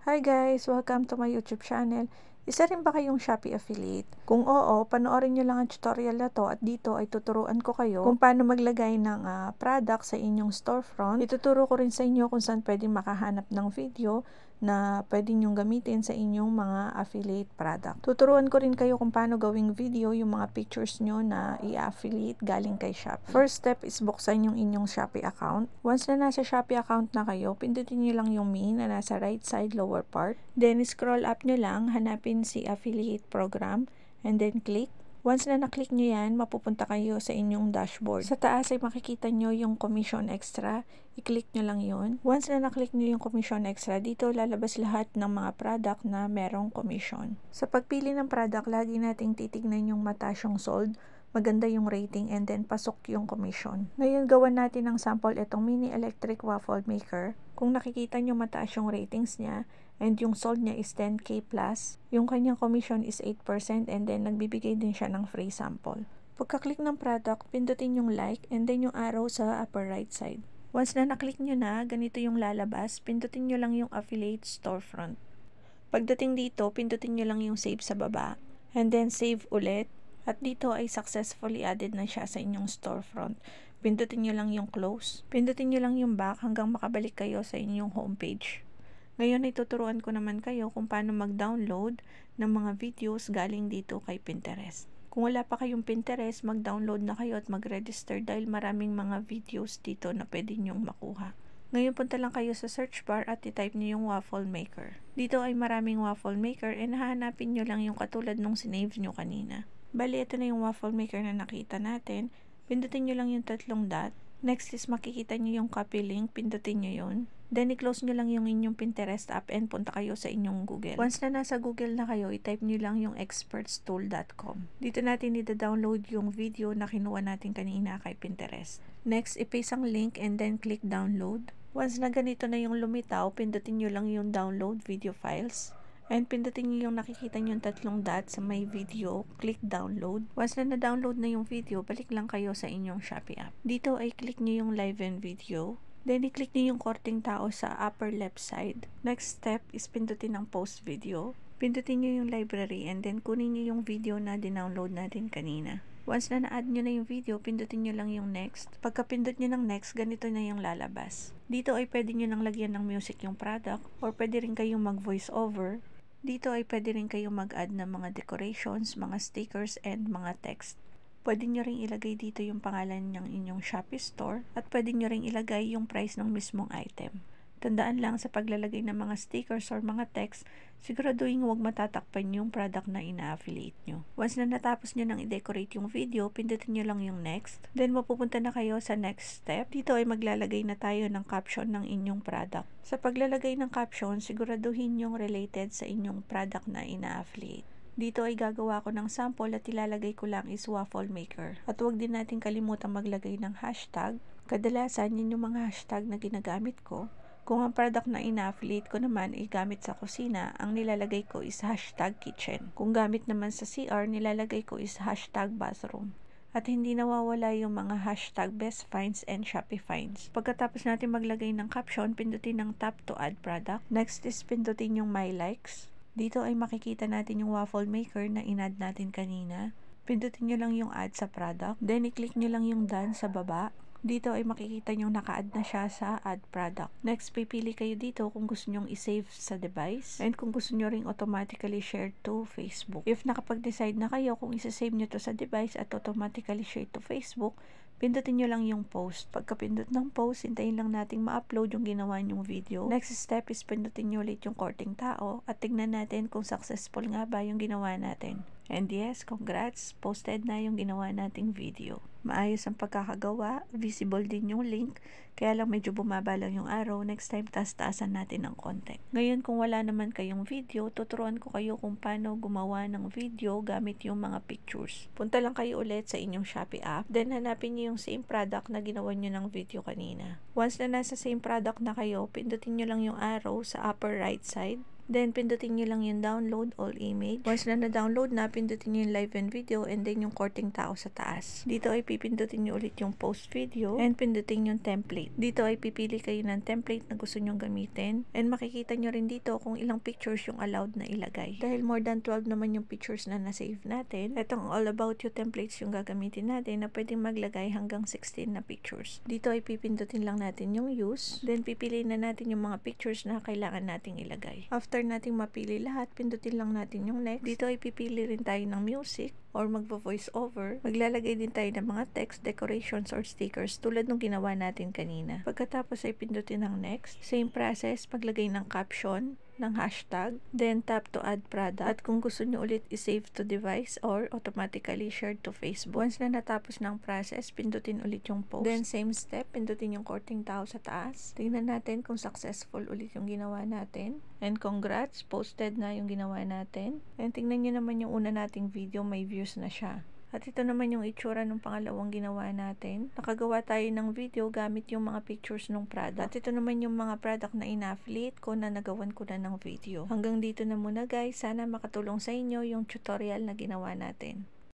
Hi guys! Welcome to my YouTube channel. Isa rin ba kayong Shopee affiliate? Kung oo, panoorin nyo lang ang tutorial na to at dito ay tuturuan ko kayo kung paano maglagay ng product sa inyong storefront. Ituturo ko rin sa inyo kung saan pwedeng makahanap ng video na pwede nyong gamitin sa inyong mga affiliate product. Tuturuan ko rin kayo kung paano gawing video yung mga pictures nyo na i-affiliate galing kay Shopee. First step is buksan yung inyong Shopee account. Once na nasa Shopee account na kayo, pindutin nyo lang yung me na nasa right side lower part. Then scroll up nyo lang, hanapin si affiliate program and then click. Once na naklik nyo yan, mapupunta kayo sa inyong dashboard. Sa taas ay makikita nyo yung commission extra. I-click nyo lang yun. Once na naklik nyo yung commission extra, dito lalabas lahat ng mga product na merong commission. Sa pagpili ng product, lagi nating titignan yung mataas yung sold, maganda yung rating, and then pasok yung commission. Ngayon, gawan natin ng sample itong mini electric waffle maker. Kung nakikita nyo mataas yung ratings niya, and yung sold niya is 10k plus, yung kanyang commission is 8% and then nagbibigay din siya ng free sample. Pagka-click ng product, pindutin yung like and then yung arrow sa upper right side. Once na naklik nyo na, ganito yung lalabas, pindutin nyo lang yung affiliate storefront. Pagdating dito, pindutin nyo lang yung save sa baba and then save ulit. At dito ay successfully added na siya sa inyong storefront. Pindutin nyo lang yung close. Pindutin nyo lang yung back hanggang makabalik kayo sa inyong homepage. Ngayon ay tuturuan ko naman kayo kung paano mag-download ng mga videos galing dito kay Pinterest. Kung wala pa kayong Pinterest, mag-download na kayo at mag-register dahil maraming mga videos dito na pwede nyong makuha. Ngayon punta lang kayo sa search bar at i-type nyo yung waffle maker. Dito ay maraming waffle maker and hahanapin nyo lang yung katulad nung sinave nyo kanina. Bali, ito na yung waffle maker na nakita natin. Pindutin nyo lang yung tatlong dot. Next is makikita nyo yung copy link. Pindutin nyo yun. Then, i-close nyo lang yung inyong Pinterest app and punta kayo sa inyong Google. Once na nasa Google na kayo, i-type nyo lang yung expertstool.com. Dito natin i-download yung video na kinuha natin kanina kay Pinterest. Next, i-paste ang link and then click download. Once na ganito na yung lumitaw, pindutin nyo lang yung download video files. And pindutin nyo yung nakikita nyo yung tatlong dots sa may video, click download. Once na na-download na yung video, balik lang kayo sa inyong Shopee app. Dito ay click nyo yung live and video. Then i-click nyo yung korting tao sa upper left side. Next step is pindutin ang post video. Pindutin nyo yung library and then kunin nyo yung video na dinownload natin kanina. Once na na-add nyo na yung video, pindutin nyo lang yung next. Pagka pindot nyo ng next, ganito na yung lalabas. Dito ay pwede nyo nang lagyan ng music yung product or pwede rin kayong mag-voice over. Dito ay pwede rin kayong mag-add ng mga decorations, mga stickers, and mga text. Pwede nyo rin ilagay dito yung pangalan ng inyong Shopee store at pwede nyo rin ilagay yung price ng mismong item. Tandaan lang sa paglalagay ng mga stickers or mga text, siguraduhin huwag matatakpan yung product na ina-affiliate nyo. Once na natapos nyo nang i-decorate yung video, pindutin nyo lang yung next. Then mapupunta na kayo sa next step. Dito ay maglalagay na tayo ng caption ng inyong product. Sa paglalagay ng caption, siguraduhin yung related sa inyong product na ina-affiliate. Dito ay gagawa ko ng sample at ilalagay ko lang is waffle maker. At huwag din natin kalimutan maglagay ng hashtag. Kadalasan yun yung mga hashtag na ginagamit ko. Kung ang product na ina-affiliate ko naman ay gamit sa kusina, ang nilalagay ko is hashtag kitchen. Kung gamit naman sa CR, nilalagay ko is hashtag bathroom. At hindi nawawala yung mga hashtag best finds and Shopee finds. Pagkatapos natin maglagay ng caption, pindutin ng tap to add product. Next is pindutin yung my likes. Dito ay makikita natin yung waffle maker na in-add natin kanina. Pindutin nyo lang yung add sa product. Then, i-click nyo lang yung done sa baba. Dito ay makikita nyo naka-add na siya sa add product. Next, pipili kayo dito kung gusto nyong i-save sa device and kung gusto nyo ring automatically share to Facebook. If nakapag-decide na kayo kung isa-save nyo to sa device at automatically share to Facebook, pindutin nyo lang yung post. Pagka-pindot ng post, hintayin lang nating ma-upload yung ginawa nyong video. Next step is pindutin nyo ulit yung korting tao at tignan natin kung successful nga ba yung ginawa natin. And yes, congrats! Posted na yung ginawa nating video. Maayos ang pagkakagawa, visible din yung link, kaya lang medyo bumaba lang yung araw. Next time, taas-taasan natin ng konti. Ngayon, kung wala naman kayong video, tuturuan ko kayo kung paano gumawa ng video gamit yung mga pictures. Punta lang kayo ulit sa inyong Shopee app, then hanapin nyo yung same product na ginawa nyo ng video kanina. Once na nasa same product na kayo, pindutin nyo lang yung arrow sa upper right side. Then, pindutin nyo lang yung download all image. Once na na-download na, pindutin nyo yung live and video and then yung korteng tao sa taas. Dito ay pipindutin nyo ulit yung post video and pindutin yung template. Dito ay pipili kayo ng template na gusto nyong gamitin and makikita nyo rin dito kung ilang pictures yung allowed na ilagay. Dahil more than 12 naman yung pictures na na-save natin, itong all about you templates yung gagamitin natin na pwedeng maglagay hanggang 16 na pictures. Dito ay pipindutin lang natin yung use, then pipiliin na natin yung mga pictures na kailangan nating ilagay. After nating mapili lahat, pindutin lang natin yung next. Dito ay pipili rin tayo ng music or magvo-voice over. Maglalagay din tayo ng mga text, decorations, or stickers tulad nung ginawa natin kanina. Pagkatapos ay pindutin ng next. Same process, maglagay ng caption, ng hashtag, then tap to add product. At kung gusto nyo ulit i-save to device or automatically shared to Facebook. Once na natapos ng process, pindutin ulit yung post. Then same step, pindutin yung korteng tao sa taas. Tingnan natin kung successful ulit yung ginawa natin. And congrats, posted na yung ginawa natin. And tingnan nyo naman yung una nating video, may views na siya. At ito naman yung itsura ng pangalawang ginawa natin. Nakagawa tayo ng video gamit yung mga pictures ng product. At ito naman yung mga product na ina-affiliate ko na nagawan ko na ng video. Hanggang dito na muna guys. Sana makatulong sa inyo yung tutorial na ginawa natin.